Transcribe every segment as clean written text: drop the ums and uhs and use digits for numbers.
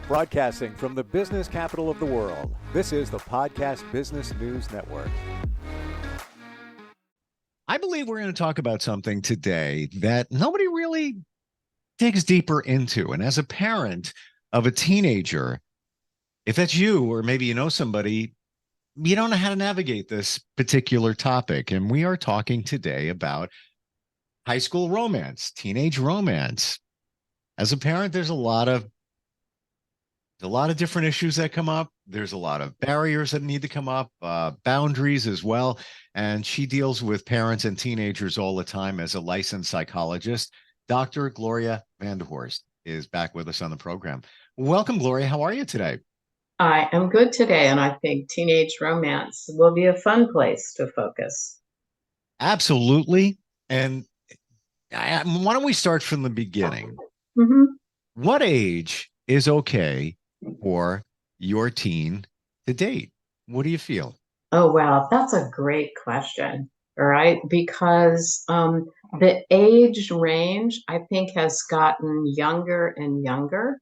Broadcasting from the business capital of the world, this is the Podcast Business News Network. I believe we're going to talk about something today that nobody really digs deeper into. And as a parent of a teenager, if that's you, or maybe you know somebody, you don't know how to navigate this particular topic. And we are talking today about high school romance, teenage romance. As a parent, there's a lot of different issues that come up. There's a lot of barriers that need to come up, boundaries as well. And she deals with parents and teenagers all the time as a licensed psychologist. Dr. Gloria Vanderhorst is back with us on the program. Welcome, Gloria. How are you today? I am good today, and I think teenage romance will be a fun place to focus. Absolutely. And why don't we start from the beginning? Mm-hmm. What age is okay for your teen to date? What do you feel? Oh, wow. That's a great question. All right. Because the age range, I think, has gotten younger and younger.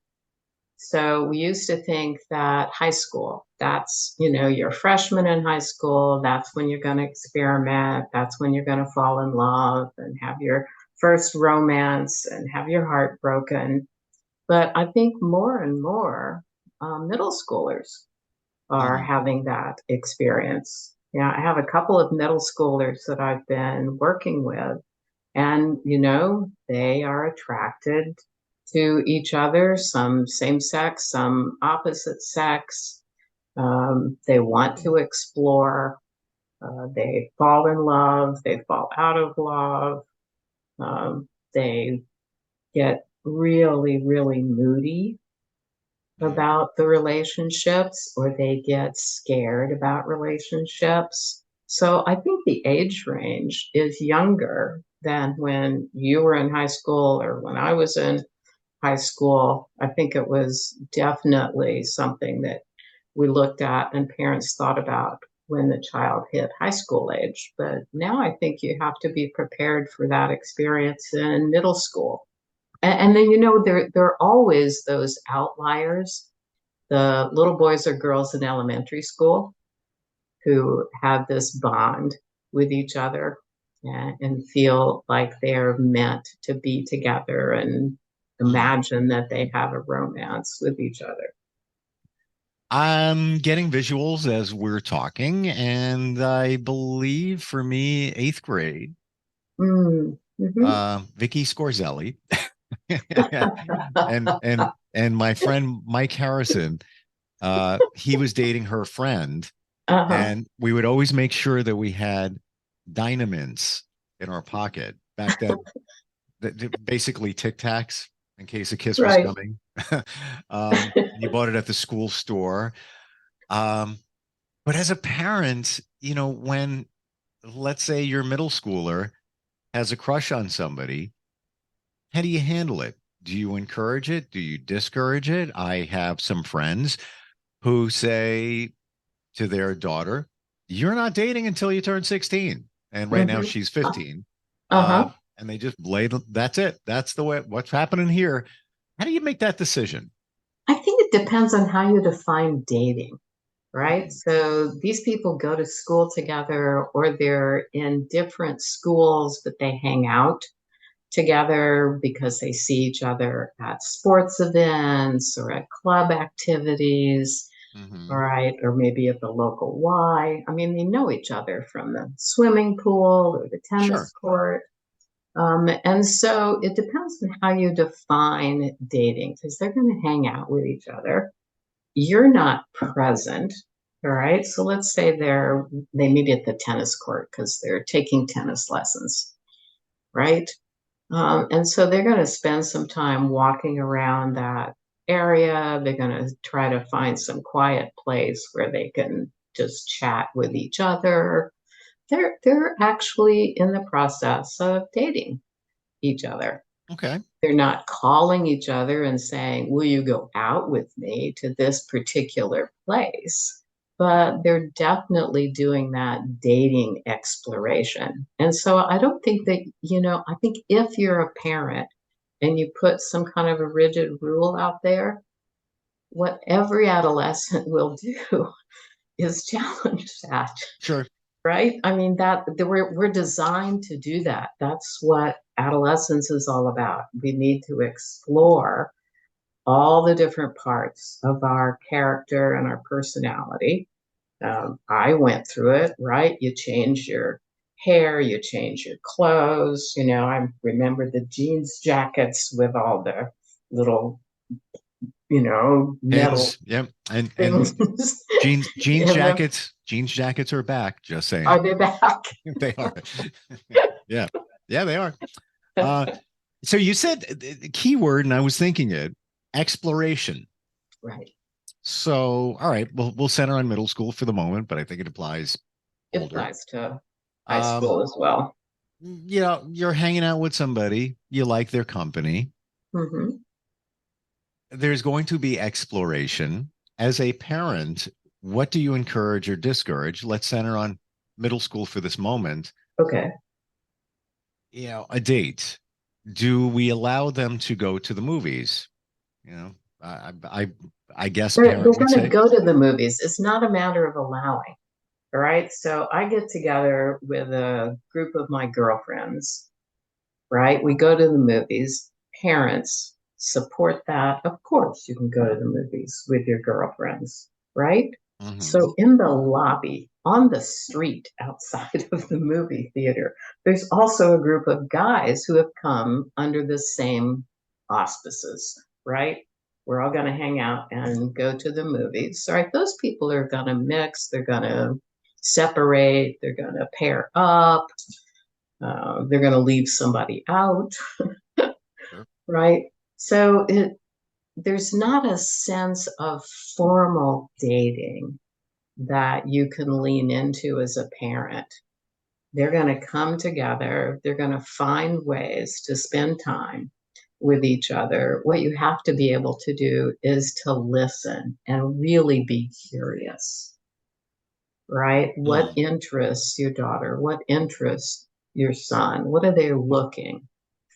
So we used to think that high school, that's, you're a freshman in high school. That's when you're going to experiment. That's when you're going to fall in love and have your first romance and have your heart broken. But I think more and more middle schoolers are having that experience. Yeah, I have a couple of middle schoolers that I've been working with, and they are attracted to each other, some same sex, some opposite sex. They want to explore. They fall in love. They fall out of love. They get really, really moody about the relationships, or they get scared about relationships. So I think the age range is younger than when you were in high school or when I was in high school. I think it was definitely something that we looked at and parents thought about when the child hit high school age. But now I think you have to be prepared for that experience in middle school. And then, there are always those outliers, the little boys or girls in elementary school who have this bond with each other and feel like they're meant to be together and imagine that they have a romance with each other. I'm getting visuals as we're talking, and I believe for me, 8th grade, Vicky Scorzelli and my friend Mike Harrison, he was dating her friend, and we would always make sure that we had Dynamints in our pocket back then. Basically Tic Tacs in case a kiss was coming. You bought it at the school store. But as a parent, when, let's say, your middle schooler has a crush on somebody, how do you handle it? Do you encourage it? Do you discourage it? I have some friends who say to their daughter, you're not dating until you turn 16. And right now she's 15. And they just that's it. That's the way, what's happening here. How do you make that decision? I think it depends on how you define dating, right? So these people go to school together, or they're in different schools, but they hang out together because they see each other at sports events or at club activities, all right, or maybe at the local Y. I mean, they know each other from the swimming pool or the tennis court. And so it depends on how you define dating, because they're going to hang out with each other. You're not present. All right. So let's say they meet at the tennis court because they're taking tennis lessons. Right. And so they're going to spend some time walking around that area. They're going to try to find some quiet place where they can just chat with each other. They're actually in the process of dating each other. Okay. They're not calling each other and saying, will you go out with me to this particular place? But they're definitely doing that dating exploration. And so I don't think that, I think if you're a parent and you put some kind of a rigid rule out there, what every adolescent will do is challenge that. Sure. Right? I mean, we're designed to do that. That's what adolescence is all about. We need to explore all the different parts of our character and our personality. I went through it, right? You change your hair, you change your clothes. I remember the jeans jackets with all the little, metal Pins. Yep. And things. jeans jeans jackets are back, just saying. Are they back? They are. Yeah. Yeah, they are. So you said the key word, and I was thinking it, exploration. Right. So, all right, we'll center on middle school for the moment, but I think it applies It older. applies to high Um, school as well. you're hanging out with somebody, you like their company. Hmm. There's going to be exploration. As a parent, what do you encourage or discourage? Let's center on middle school for this moment. Okay. A date. Do we allow them to go to the movies? I guess They're parent would going to say, go to the movies. It's not a matter of allowing. All right. So I get together with a group of my girlfriends, right? We go to the movies. Parents support that. Of course, you can go to the movies with your girlfriends, right? mhm. So in the lobby, on the street outside of the movie theater, there's also a group of guys who have come under the same auspices, right? We're all going to hang out and go to the movies. All right, those people are going to mix, they're going to separate, they're going to pair up, they're going to leave somebody out, Sure. right? So there's not a sense of formal dating that you can lean into as a parent. They're going to come together, they're going to find ways to spend time with each other. What you have to be able to do is to listen and really be curious, right? What Mm. interests your daughter? What interests your son? What are they looking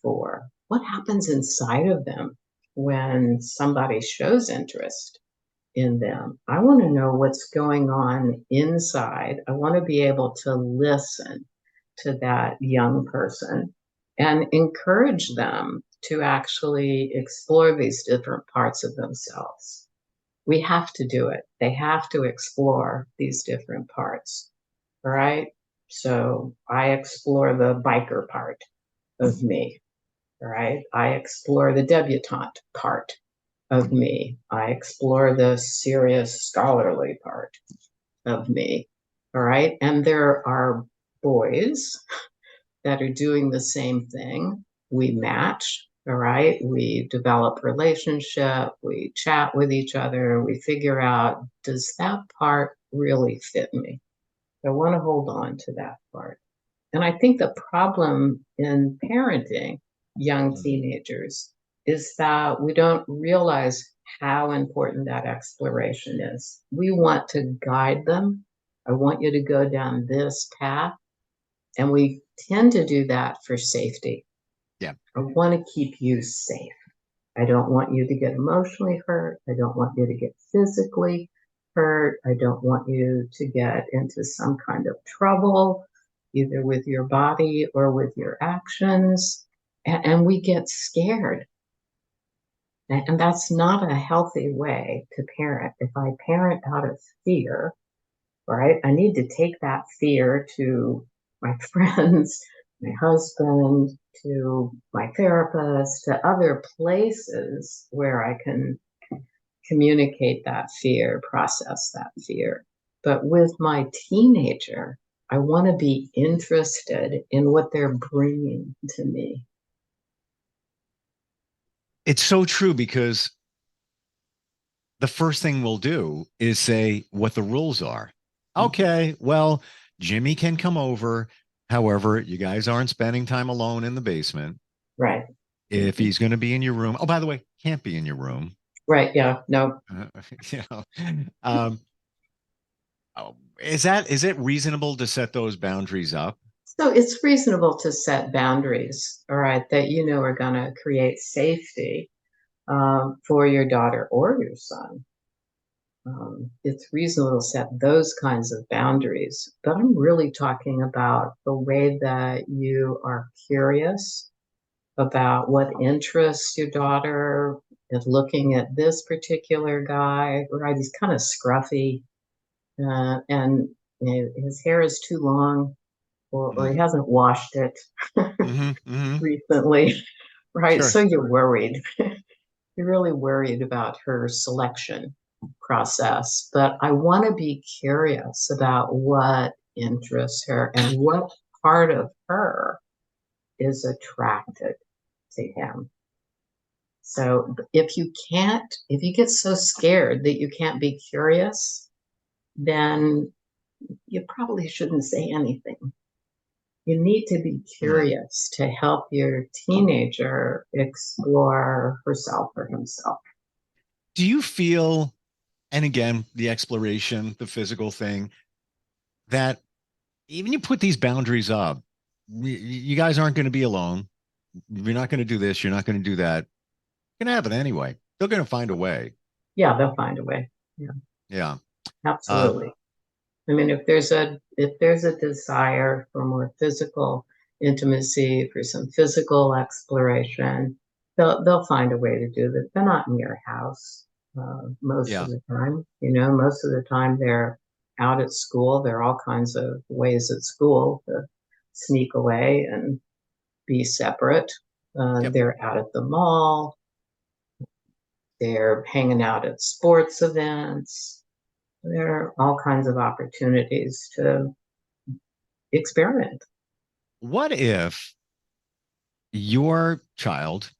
for? What happens inside of them when somebody shows interest in them? I want to know what's going on inside. I want to be able to listen to that young person and encourage them to actually explore these different parts of themselves. We have to do it. They have to explore these different parts. All right. So I explore the biker part of me. All right. I explore the debutante part of me. I explore the serious scholarly part of me. All right. And there are boys that are doing the same thing. We match. All right. We develop relationship. We chat with each other. We figure out, does that part really fit me? I want to hold on to that part. And I think the problem in parenting young Mm. teenagers is that we don't realize how important that exploration is. We want to guide them. I want you to go down this path. And we tend to do that for safety. Yeah. I want to keep you safe. I don't want you to get emotionally hurt. I don't want you to get physically hurt. I don't want you to get into some kind of trouble, either with your body or with your actions. And we get scared. And that's not a healthy way to parent. If I parent out of fear, right, I need to take that fear to my friends, my husband, to my therapist, to other places where I can communicate that fear, process that fear. But with my teenager, I want to be interested in what they're bringing to me. It's so true because the first thing we'll do is say what the rules are. Okay, well, Jimmy can come over. However, you guys aren't spending time alone in the basement. Right. If he's going to be in your room, oh, by the way, can't be in your room. Right. Yeah. No. Uh, you know, um, is it reasonable to set those boundaries up? So it's reasonable to set boundaries, all right, that are going to create safety. for your daughter or your son. It's reasonable to set those kinds of boundaries, but I'm really talking about the way that you are curious about what interests your daughter in looking at this particular guy, right? He's kind of scruffy, and his hair is too long, or he hasn't washed it recently, right? Sure. So you're worried. You're really worried about her selection process, but I want to be curious about what interests her and what part of her is attracted to him. So if you get so scared that you can't be curious, then you probably shouldn't say anything. You need to be curious to help your teenager explore herself or himself. Do you feel, and again, the exploration, the physical thing, that even you put these boundaries up, you guys aren't going to be alone. You're not going to do this. You're not going to do that. It's going to happen anyway. They're going to find a way. Yeah, they'll find a way. Yeah. Yeah. Absolutely. I mean, if there's a desire for more physical intimacy, for some physical exploration, they'll find a way to do that. They're not in your house most of the time. Most of the time they're out at school. There are all kinds of ways at school to sneak away and be separate. They're out at the mall. They're hanging out at sports events. There are all kinds of opportunities to experiment. What if your child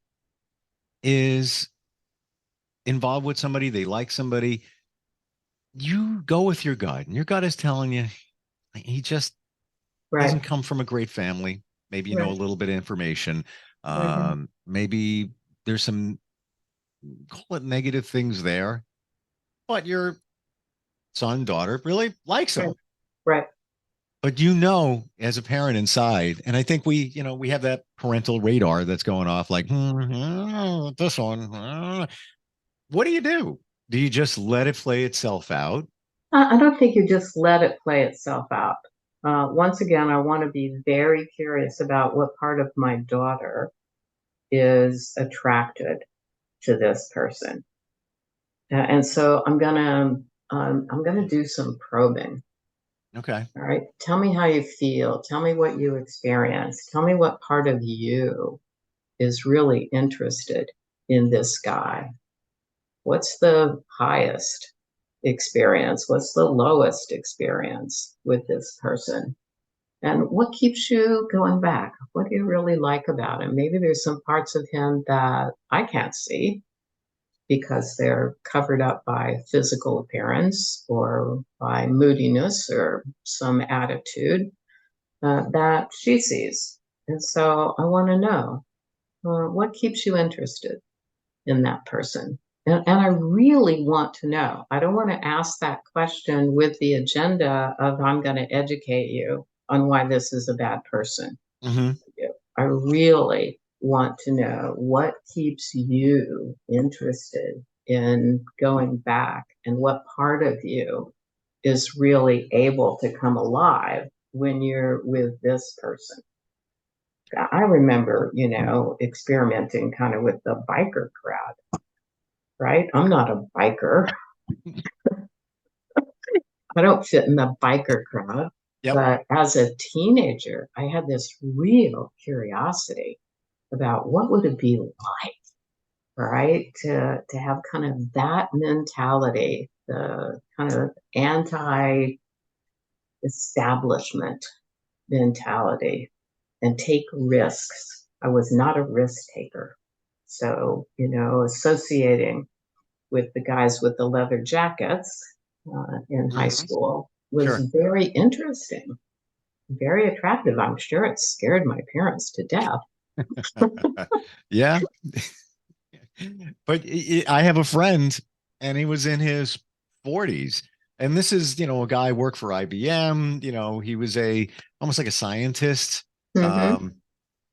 is involved with somebody, they like somebody, you go with your gut, and your gut is telling you he just doesn't come from a great family. Maybe you know a little bit of information. Maybe there's some, call it negative things there, but your son, daughter really likes him. Right. But as a parent inside, and I think we have that parental radar that's going off like, this one. What do you do? Do you just let it play itself out? I don't think you just let it play itself out. Once again, I want to be very curious about what part of my daughter is attracted to this person. And so I'm gonna do some probing. Okay. All right. Tell me how you feel. Tell me what you experience. Tell me what part of you is really interested in this guy. What's the highest experience? What's the lowest experience with this person? And what keeps you going back? What do you really like about him? Maybe there's some parts of him that I can't see because they're covered up by physical appearance or by moodiness or some attitude that she sees. And so I want to know what keeps you interested in that person. And I really want to know. I don't want to ask that question with the agenda of I'm going to educate you on why this is a bad person. I really want to know what keeps you interested in going back and what part of you is really able to come alive when you're with this person. I remember, experimenting kind of with the biker crowd, right? I'm not a biker. I don't fit in the biker crowd. But as a teenager, I had this real curiosity about what would it be like, right? To have kind of that mentality, the kind of anti-establishment mentality, and take risks. I was not a risk taker. So, associating with the guys with the leather jackets in high school was very interesting, very attractive. I'm sure it scared my parents to death. Yeah. But I have a friend, and he was in his 40s. And this is, a guy worked for IBM. He was almost like a scientist. We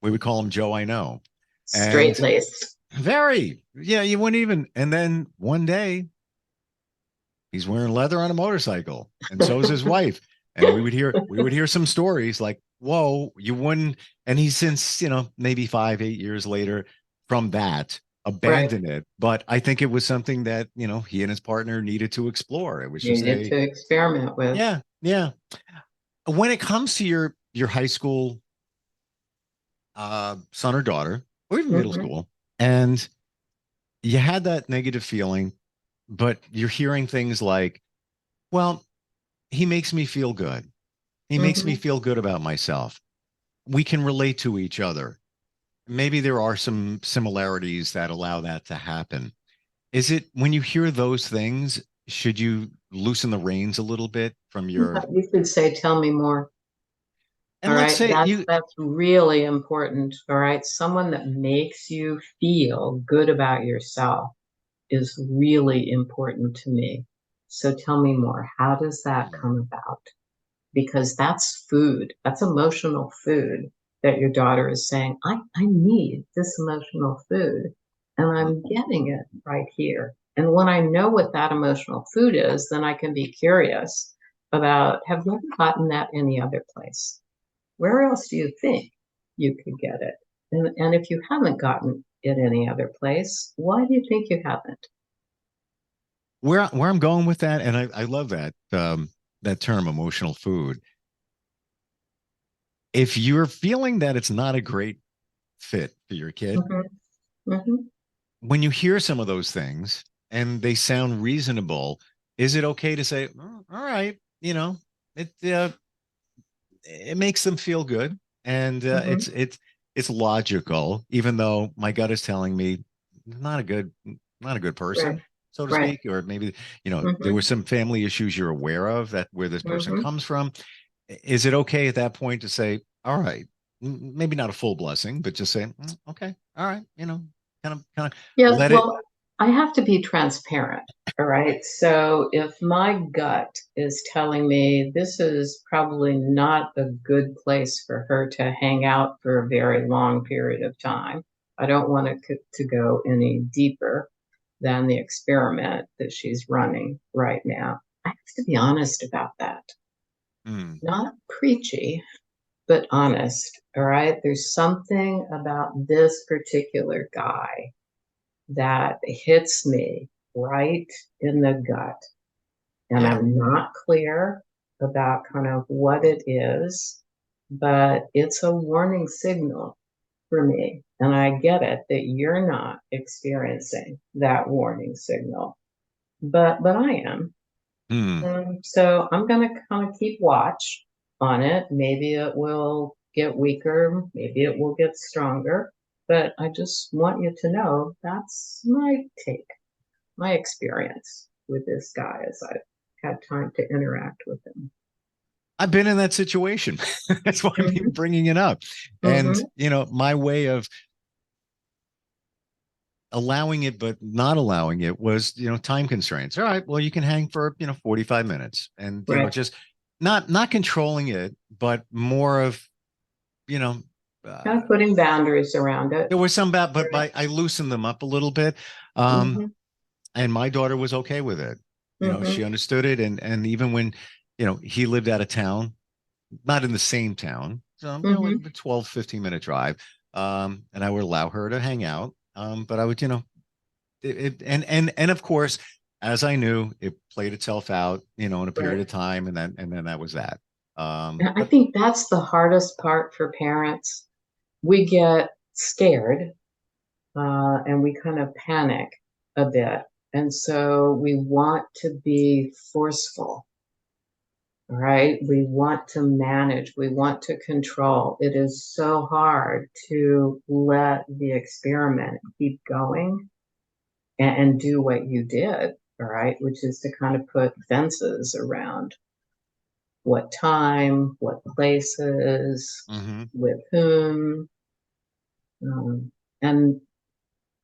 would call him Joe I Know. Straight laced. Very. Yeah, you wouldn't even. And then one day he's wearing leather on a motorcycle, and so is his wife. And we would hear some stories like, whoa, you wouldn't. And he's since, maybe 5, 8 years later from that Right. abandoned it. But I think it was something that, he and his partner needed to explore. It was just Needed to experiment with. yeah, yeah. When it comes to your high school son or daughter, or even middle Hmm. school, and you had that negative feeling, but you're hearing things like, well, he makes me feel good. He makes me Hmm. feel good about myself. We can relate to each other. Maybe there are some similarities that allow that to happen. Is it when you hear those things, should you loosen the reins a little bit from your, You could say, tell me more. All and let's right. say you, That's really important. All right. Someone that makes you feel good about yourself is really important to me. So tell me more. How does that come about? Because that's food. That's emotional food that your daughter is saying, I need this emotional food and I'm getting it right here. And when I know what that emotional food is, then I can be curious about, have you ever gotten that any other place? Where else do you think you could get it? And if you haven't gotten it any other place, why do you think you haven't? where I'm going with that, and I love that term, emotional food. If you're feeling that it's not a great fit for your kid, Hmm. Hmm. when you hear some of those things and they sound reasonable, is it okay to say, "Oh, all right, it it makes them feel good, and Hmm. it's logical, even though my gut is telling me not a good not a good Right, person, so to right. speak, or maybe there Hmm. were some family issues you're aware of that where this person Hmm. comes from. Is it okay at that point to say, all right, maybe not a full blessing, but just say, okay, all right, kind of Yeah, let it. well, I have to be transparent. All right. So if my gut is telling me this is probably not a good place for her to hang out for a very long period of time, I don't want it to go any deeper than the experiment that she's running right now. I have to be honest about that. Mm, Not preachy, but honest. All right. There's something about this particular guy that hits me right in the gut. And yeah. I'm not clear about kind of what it is, but it's a warning signal for me. And I get it that you're not experiencing that warning signal, but I am. Hmm. So I'm going to kind of keep watch on it. Maybe it will get weaker, maybe it will get stronger, but I just want you to know that's my take, my experience with this guy as I've had time to interact with him. I've been in that situation. That's why I'm even Hmm. bringing it up. And, Hmm. my way of allowing it, but not allowing it was, time constraints. All right, well, you can hang for, 45 minutes and, Right. just not controlling it, but more of, you know, Kind uh, of putting boundaries around it. there was some bad, but Right. I loosened them up a little bit. Um, Hmm. and my daughter was okay with it. She Hmm. understood it. And even when, he lived out of town, not in the same town. So, Hmm. a 12, 15-minute drive. And I would allow her to hang out. But I would, and of course, as I knew, it played itself out, in a period Right. of time, and then that was that. And I But think that's the hardest part for parents. We get scared and we kind of panic a bit. And so we want to be forceful, right? We want to manage, we want to control. It is so hard to let the experiment keep going and do what you did, all right, which is to kind of put fences around what time, what places, mhm. with whom. And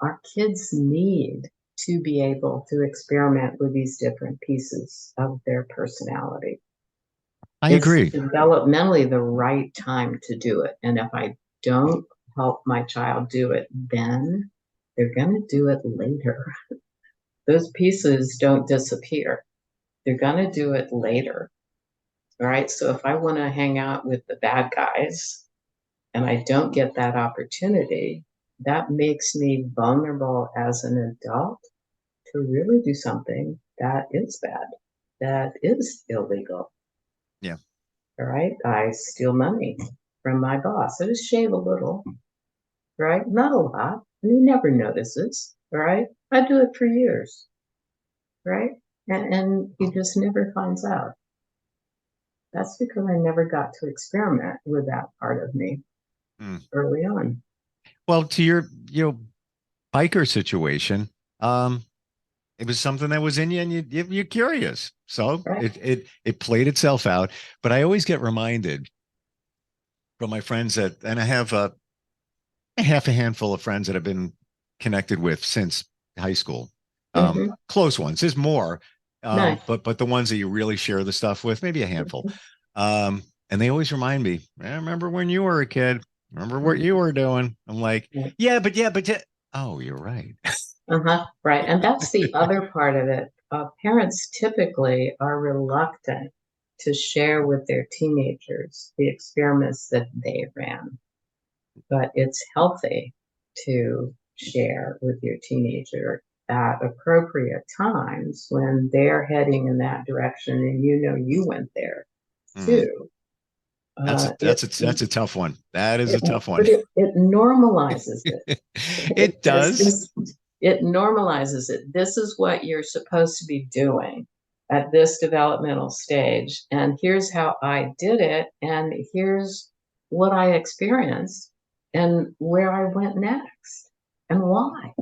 our kids need to be able to experiment with these different pieces of their personality. I It's agree. developmentally the right time to do it. And if I don't help my child do it then, they're going to do it later. Those pieces don't disappear. They're going to do it later. All right. So if I want to hang out with the bad guys and I don't get that opportunity, that makes me vulnerable as an adult to really do something that is bad, that is illegal. Yeah. All right. I steal money from my boss. I just shave a little, right? Not a lot. And he never notices. All right. I do it for years, right? And he just never finds out. That's because I never got to experiment with that part of me early on. Well, to your biker situation, it was something that was in you, and you're curious, so Right. it played itself out. But I always get reminded from my friends and I have a half a handful of friends that I've been connected with since high school. Close ones. There's more, Nice. but the ones that you really share the stuff with, maybe a handful. And they always remind me, I remember when you were a kid. Remember what you were doing? I'm like, yeah. Oh, you're right. Right. And that's the other part of it. Parents typically are reluctant to share with their teenagers the experiments that they ran. But it's healthy to share with your teenager at appropriate times when they're heading in that direction and you went there too. That's a tough one. That is a tough one. But it normalizes it. It does. It normalizes it. This is what you're supposed to be doing at this developmental stage. And here's how I did it. And here's what I experienced and where I went next and why,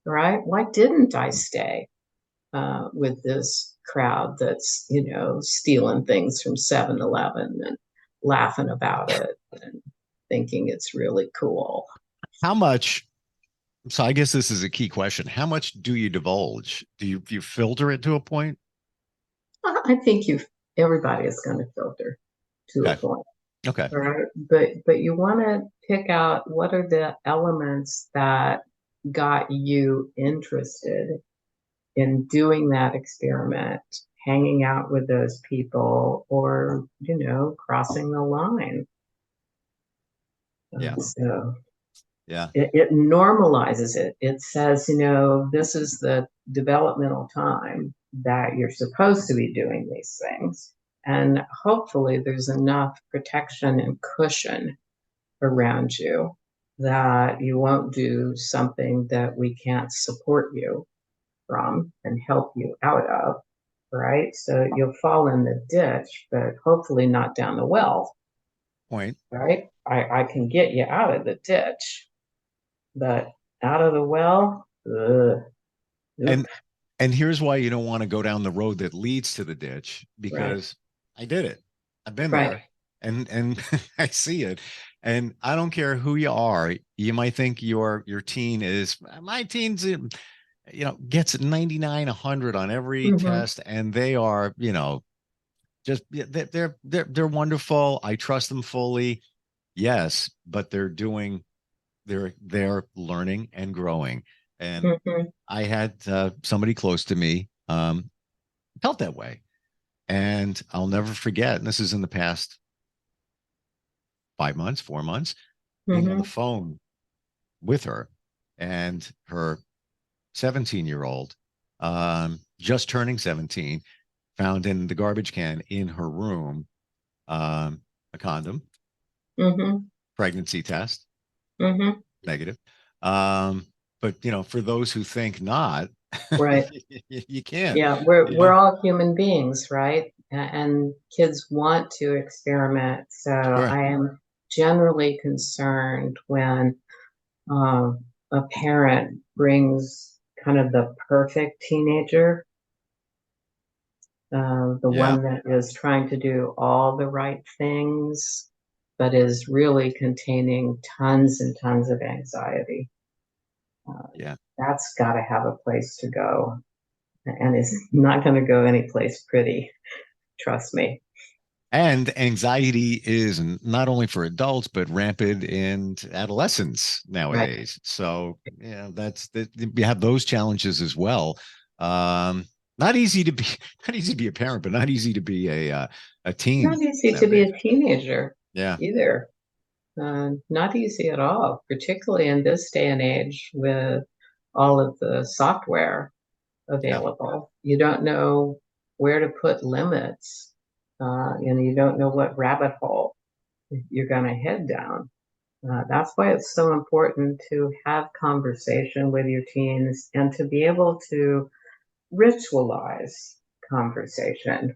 right? Why didn't I stay with this crowd that's, stealing things from 7-Eleven and laughing about it and thinking it's really cool? How much? So I guess this is a key question. How much do you divulge? Do you filter it to a point? I think everybody is going to filter to a point. Okay. Right. But you want to pick out what are the elements that got you interested in doing that experiment, hanging out with those people, or, crossing the line. Yeah. So yeah. It normalizes it. It says, this is the developmental time that you're supposed to be doing these things. And hopefully there's enough protection and cushion around you that you won't do something that we can't support you from and help you out of, right? So you'll fall in the ditch, but hopefully not down the well. Point. Right? I can get you out of the ditch, but out of the well, And here's why you don't want to go down the road that leads to the ditch, because I did it. I've been there and I see it. And I don't care who you are. You might think your teen is my teen's, gets 99, 100 on every test. And they are, just they're wonderful. I trust them fully. Yes, but they're learning and growing. And I had somebody close to me felt that way. And I'll never forget, and this is in the past 5 months, 4 months, being on the phone with her and her 17-year-old, just turning 17, found in the garbage can in her room a condom, pregnancy test, negative. But for those who think not, right, you can't. Yeah, we're all human beings, right? And kids want to experiment. So I am generally concerned when a parent brings kind of the perfect teenager, the one that is trying to do all the right things, but is really containing tons and tons of anxiety. That's got to have a place to go, and it's not going to go anyplace pretty. Trust me. And anxiety is not only for adults, but rampant in adolescents Right. nowadays. So, yeah, that's that we have those challenges as well. Um, not easy to be, not easy to be a parent, but not easy to be a teen Not easy to be nowadays. a teenager Yeah. either. Not easy at all, particularly in this day and age with all of the software Yeah. available. You don't know where to put limits, and you don't know what rabbit hole you're going to head down. That's why it's so important to have conversation with your teens and to be able to ritualize conversation.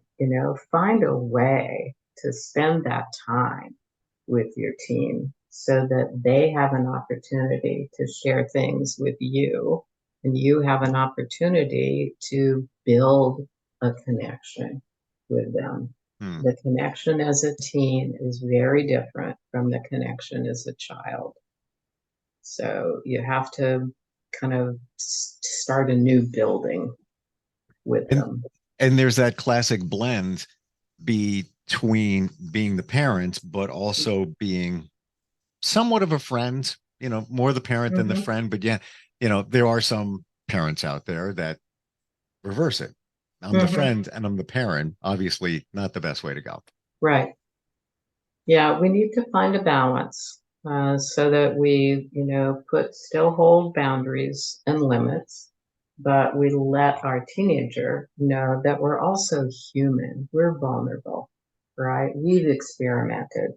Find a way to spend that time with your team so that they have an opportunity to share things with you and you have an opportunity to build a connection with them. Hmm. The connection as a teen is very different from the connection as a child. So you have to kind of start a new building with And them. and there's that classic blend between being the parent, but also being somewhat of a friend, more the parent than the Hmm. friend. But yeah, there are some parents out there that reverse it. I'm the Hmm. friend and I'm the parent. Obviously, not the best way to go. Right. Yeah, we need to find a balance so that we, still hold boundaries and limits, but we let our teenager know that we're also human. We're vulnerable, right? We've experimented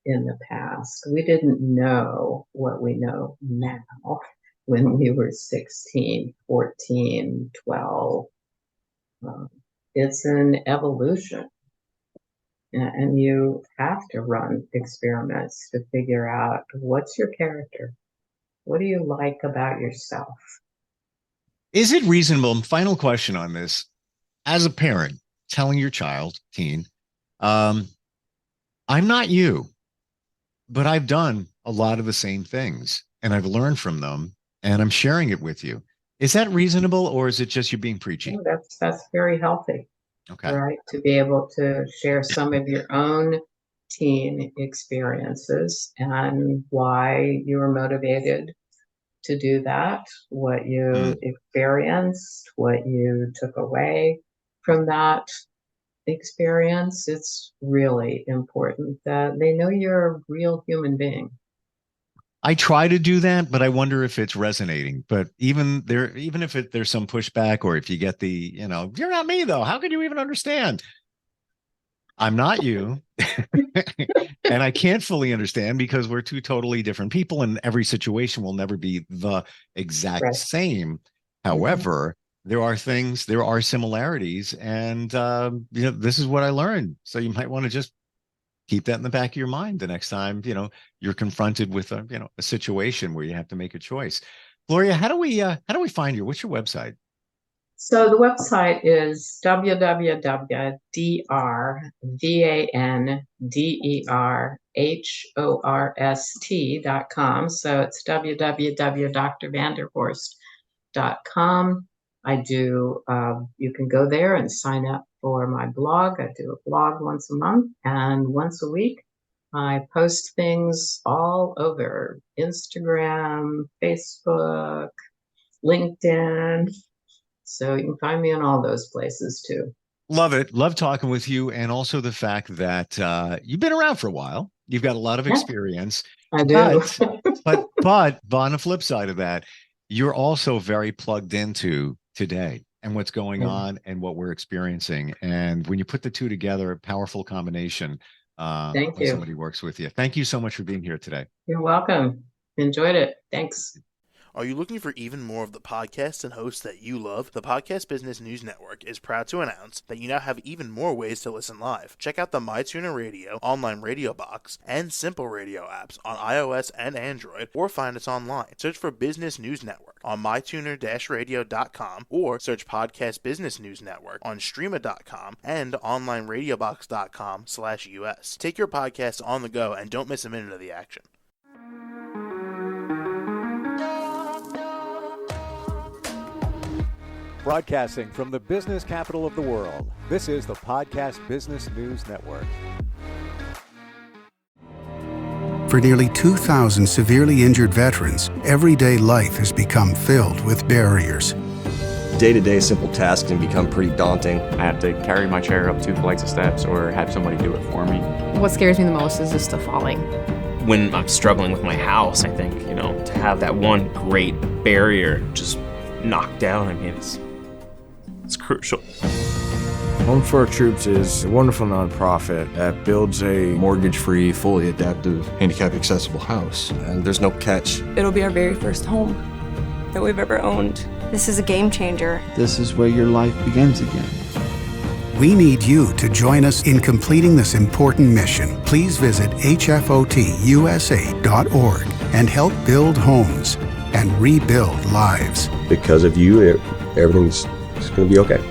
in the past. We didn't know what we know now when we were 16, 14, 12. Um, it's an evolution. And you have to run experiments to figure out what's your character? What do you like about yourself? Is it reasonable? Final question on this. As a parent, telling your child, teen, um, I'm not you, but I've done a lot of the same things and I've learned from them and I'm sharing it with you. Is that reasonable or is it just you being preachy? Oh, that's very healthy, Okay. right? To be able to share some of your own teen experiences and why you were motivated to do that, what Hmm. you experienced, what you took away from that experience. It's really important that they know you're a real human being. I try to do that, but I wonder if it's resonating. But even if there's some pushback, or if you get you're not me though. How could you even understand? I'm not you. And I can't fully understand because we're two totally different people, and every situation will never be the exact Right. same. Mhm. However, there are similarities, and this is what I learned. So you might want to just keep that in the back of your mind the next time you're confronted with a situation where you have to make a choice. Gloria, how do we find you? What's your website? So the website is www.drvanderhorst.com. So it's www.drvanderhorst.com. You can go there and sign up for my blog. I do a blog once a month, and once a week I post things all over Instagram, Facebook, LinkedIn. So you can find me in all those places too. Love it. Love talking with you, and also the fact that you've been around for a while. You've got a lot of Yeah, experience, I do. but on the flip side of that, you're also very plugged into today and what's going on and what we're experiencing. And when you put the two together, a powerful combination Thank when you. somebody works with you. Thank you so much for being here today. You're welcome. Enjoyed it. Thanks. Are you looking for even more of the podcasts and hosts that you love? The Podcast Business News Network is proud to announce that you now have even more ways to listen live. Check out the MyTuner Radio, online radio box, and Simple Radio apps on iOS and Android, or find us online. Search for Business News Network on mytuner-radio.com, or search Podcast Business News Network on streama.com and onlineradiobox.com/US. Take your podcast on the go and don't miss a minute of the action. Broadcasting from the business capital of the world, this is the Podcast Business News Network. For nearly 2,000 severely injured veterans, everyday life has become filled with barriers. Day-to-day simple tasks can become pretty daunting. I have to carry my chair up 2 flights of steps or have somebody do it for me. What scares me the most is just the falling. When I'm struggling with my house, I think, to have that one great barrier just knocked down, it's crucial. Home for Our Troops is a wonderful nonprofit that builds a mortgage-free, fully adaptive, handicap-accessible house. And there's no catch. It'll be our very first home that we've ever owned. This is a game changer. This is where your life begins again. We need you to join us in completing this important mission. Please visit hfotusa.org and help build homes and rebuild lives. Because of you, everything's going to be okay.